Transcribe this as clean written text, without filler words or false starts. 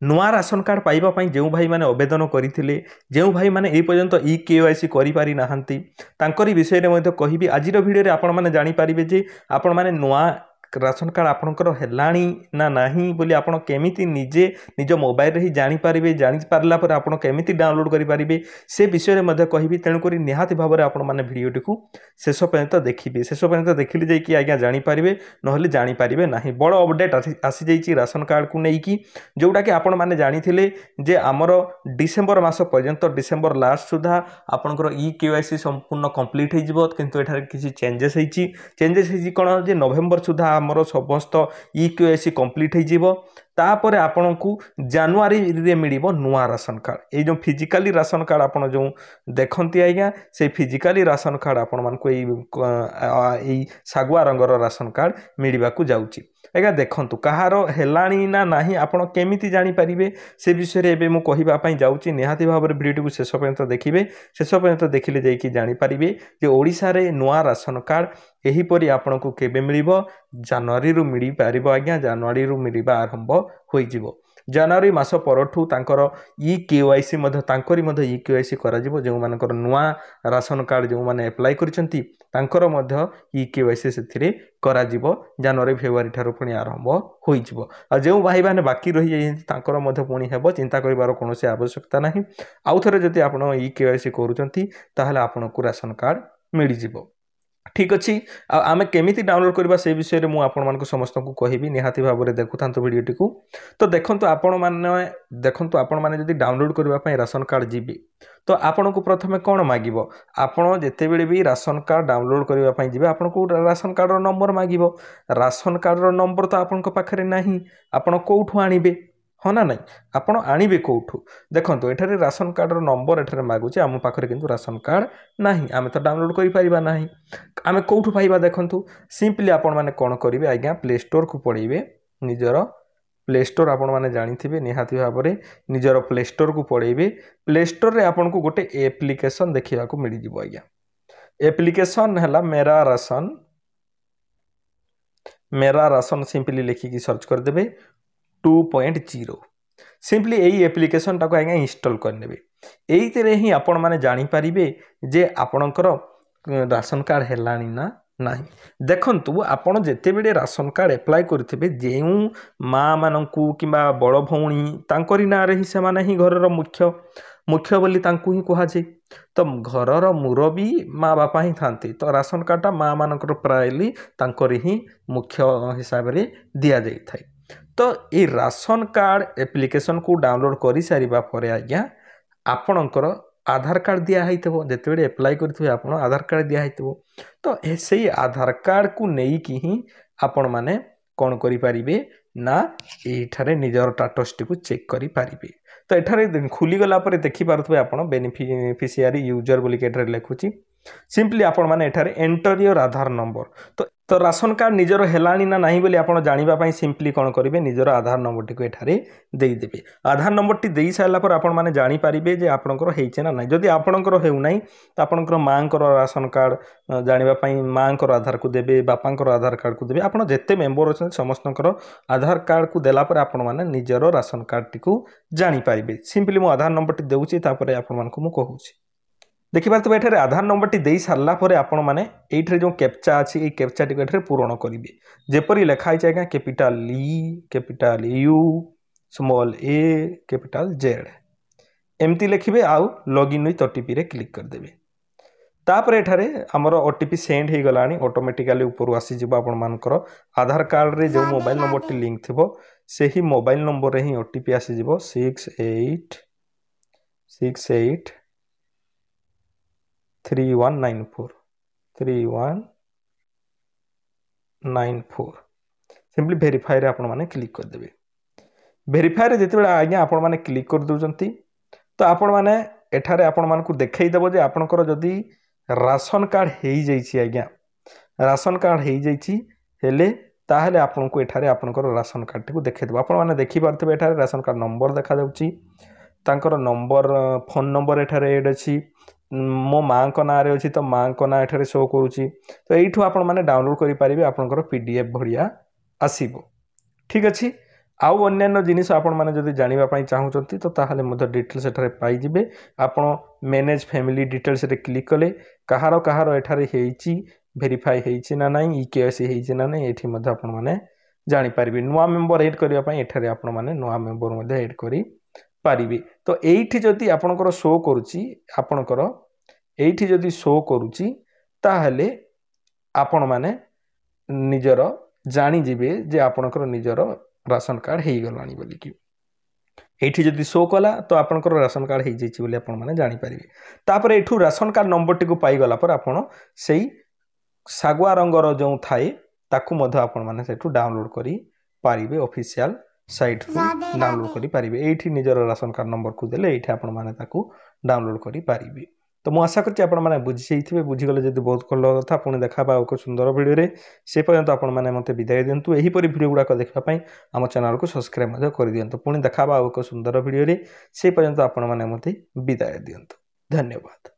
नुआ ration card पाइबा जो भाई मैंने आवेदन करते जो भाई मैंने ये पर्यंत EKYC करि ना तांकरी विषय में कहि आज भिडियो आपण मैंने जानीपारे जे आपण मैंने नुआ राशन कार्ड आपणकर हेलाणी ना नाही बोली आपण केमिति निजे निज मोबाइल ही जानीपारे जानीपारा पर आपण केमिति डाउनलोड करेंगे से विषय में कहबी तेणुक निहाती भाव में आपण मैंने भिडियोटी को शेष पर्यंत देखिए शेष पर्यंत देखिले जाकि आज्ञा जानीपारे ना जानीपारे ना बड़ अपडेट आसी जाइए राशन कार्ड को लेकिन जोटा कि आपण मैंने जानी जे आमर डिसेम्बर मास पर्यंत डिसेम्बर लास्ट सुधा आपंकर EKYC संपूर्ण कंप्लीट हो किंतु एठारे किसी चेंजेस कौन जे नवेम्बर सुधा आमर समस्त EKYC कंप्लीट हो तापर आपण को जानुआरी रे मिलिबो नुआ राशन कार्ड ये जो फिजिकली राशन कार्ड आपण जो देखती आज्ञा से फिजिकली राशन कार्ड आपण मान को यही सागुआ रंगर राशन कार्ड मिलवा को जाउची आज्ञा देखंतु कहार हेलाणी ना नाही आपण केमिति जानी परिबे से विषय रे मु कहिबा पई जाउची निहाती भाव में वीडियो को शेष पर्यंत देखिबे शेष पर्यंत देखिले जाई जानी परिबे जे ओडिसा रे नुआ राशन कार्ड यही परी आपण को केबे मिलिबो जनवरी रु मिली पारिबो आज्ञा जनवरी रु मिलिबा आरंभ होई जिवो जनवरी मास परठू तांकर EKYC मध्य तांकरी मध्य EKYC करा जिवो जो मानकर नुआ राशन कार्ड जो माने अप्लाई करिसंती तांकर मध्य EKYC सेथिरे करा जिवो जनवरी फेब्रुआरी ठारू पुणी आरंभ होई जिवो आ जो भाई माने बाकी रही जाई तांकर मध्य पुणी हेबो चिंता करिवार कोनोसी आवश्यकता नाही आउ थरे जति आपण EKYC करूचंती ताहले आपनको राशन कार्ड मिली जिवो ठीक अच्छी आम केमी डाउनलोड करवा से विषय में मुझे समस्त को कहबी निहाती भाव में देखुता भिडियोटी को तो देखो आपण मैंने देखो आपण मैंने जब डाउनलोड करने राशन कार्ड जी तो आपन को प्रथमे कौन मागिब आपड़ जिते बड़े भी राशन कार्ड डाउनलोड करने जी आपन को राशन कार्ड नंबर मागिब राशन कार्ड नंबर तो आपण पाखे ना आपड़ कौटू आणवे हाँ ना नहीं आपड़ आणवे कौटू देखो ये राशन कार्ड नंबर एठारे मागुचे आम पाखे किंतु राशन कार्ड नहीं आम तो डाउनलोड करिपारिबा नहीं आम कौटू पाइबा देखंतु सिंपली आपण माने कौन करेंगे आज्ञा प्ले स्टोर को पड़ेबे निजर प्ले स्टोर आपण माने जानिथिबे निहाती भाव में निजर प्ले स्टोर को पड़ेबे प्ले स्टोर रे आपण को गोटे एप्लिकेशन देखा मिल जिवो आज्ञा एप्लिकेशन है मेरा राशन सिंपली लिखिकी सर्च करदेबे 2.0 सिंपली यही एप्लिकेशन टाको आज्ञा इंस्टॉल करने यही ही आपण माने जानी पारिबे जे आपणकर राशन कार्ड हेलानी ना नहीं देखंतु आपण जेते बेले राशन कार्ड अप्लाई करथिबे जेउ माँ माननकु किबा बड़ भौणी तांकरी ना रे ही से माने ही घरर मुख्य बोली तांकु ही कहा जाए तो घरर मुरबी माँ बापा ही थांती तो राशन कार्डटा माँ मानकर प्रायली तांकरी ही मुख्य हिसाब रे दिया जाई थाई तो ये राशन कार्ड एप्लिकेशन को डाउनलोड कर सारिबा परे आज्ञा आपणकर आधार कार्ड दिया होइतबो जेते बेले अप्लाई करथिबे आपण आधार कार्ड दिया होइतबो तो से आधार कार्ड को नेइकी ही आपण माने कौन करि पारिबे ना एठारे निजर स्टेटस टी को चेक करि पारिबे तो एठारे खुली गला परे देखि पारुथबे आपण बेनिफिशियरी यूजर बोली के एठारे लिखुची सिंपली आपण माने एठारे एंटर योर आधार नंबर तो राशन कार्ड निजर हेलानी ना नहीं बोली आपण जानिबा पई सिंपली कौन करिवे निजर आधार नंबर टी को एठारे देई देबे आधार नंबर टी देई सारला पर आपण माने जानि पारिबे जे आपणकर हेइचे ना नहीं जदि आपणकर हेउ नाही त आपणकर मांकर राशन कार्ड जानिबा पई मांकर आधार को देबे बापांकर आधार कार्ड को देबे आपण जेते मेंबर अछन समस्तकर आधार कार्ड को देला पर आपण माने निजर राशन कार्ड टी को जानि पारिबे सिंपली मो आधार नंबर टी देउची तापर आपण मानको मु कहूची देखिए एठारे आधार नंबर टी दे सारा पर आपण मैंने ये जो कैप्चा अच्छी ये कैप्चा टी एठारे पूरण करेंगे जेपरी लिखाई आज्ञा capital E capital you small A capital Z एमती लिखिए आउ लॉगिन विथ OTP रे क्लिक करदेवे तापर एठारे हमर OTP सेंड हो गलानी ऑटोमेटिकली ऊपर आसीज आपण मानकर आधार कार्ड रे जो मोबाइल नंबर टी लिंक थिबो से ही मोबाइल नंबर रे ही OTP आसीज 6868 3194 सिंपली वेरीफाई रे आपण माने क्लिक कर देबे वेरीफाई रे जेते बेला आज्ञा आपण माने क्लिक कर दोजंती तो आपण माने एठारे आपण मान को देखै देबो जे आपनकर जदी राशन कार्ड हेई जाईची आज्ञा राशन कार्ड हेई जाईची हेले ताहले आपण को एठारे आपनकर राशन कार्ड टी को देखै देबो आपण माने देखि पारथबे एठारे राशन कार्ड नंबर देखा जाउची तांकर नंबर फोन नंबर एठारे ऐड अछि मो माँ को ना अच्छी तो माँ को ना एठारे शो करुच्ची तो यू आपण मैंने डाउनलोड करेंगे आपंकर PDF बढ़िया आसब ठीक अच्छे आउ अन्य जिनिस आपण मैंने जब जानापी चाहूँगी तो ताहले डिटेल्स एठारे पाइबे। आपण मैनेज फैमिली डिटेल्स रे क्लिक कले कहार कहार एठारे हेइची भेरीफाई हेइची ना नहीं ईकेआईसी हेइची ना नहीं एठी मध्ये आपण माने जानि पारिबे। नुआ मेंबर ऐड करिया पई एठारे आपण माने नुआ मेंबर मध्ये ऐड करि पारिबे। तो एठी जदि आपणकर शो करूची आपणकर एठी जदि शो करूची ताहले आपण माने निजर जानि जिबे जे आपणकर निजर राशन कार्ड हो गलानी बोलिकी। एठी जदि शो कला तो आपणकर राशन कार्ड हो जाइए बोली आपण माने जानि पारिबे। तापर एठू राशन कार्ड नंबर टी को पाई गला पर आपण सेई सागुआ रंगर जो थाए ताकू मध्य आपण माने सेठू डाउनलोड करी पारिबे। ऑफिशियल साइट रू डाउनलोड करी पारिबे। एठी निजर राशन कार्ड नंबर को देले एठी आपण माने ताकू डाउनलोड करी पारिबे। तो मुझे आशा करछि आपण माने बुझी जाइथिबे। बुझीगले जदि बहुत भल कथा पुणी देखा एक सुंदर वीडियो रे से पर्यंत आपण माने मते विदाय दियंतु। एही परि वीडियो गुडा देखा पई आम चैनल को सब्सक्राइब मध्य कर दियंतु। पुणी देखा एक सुंदर वीडियो रे से पर्यंत आपण माने मते विदाय दियंतु। धन्यवाद।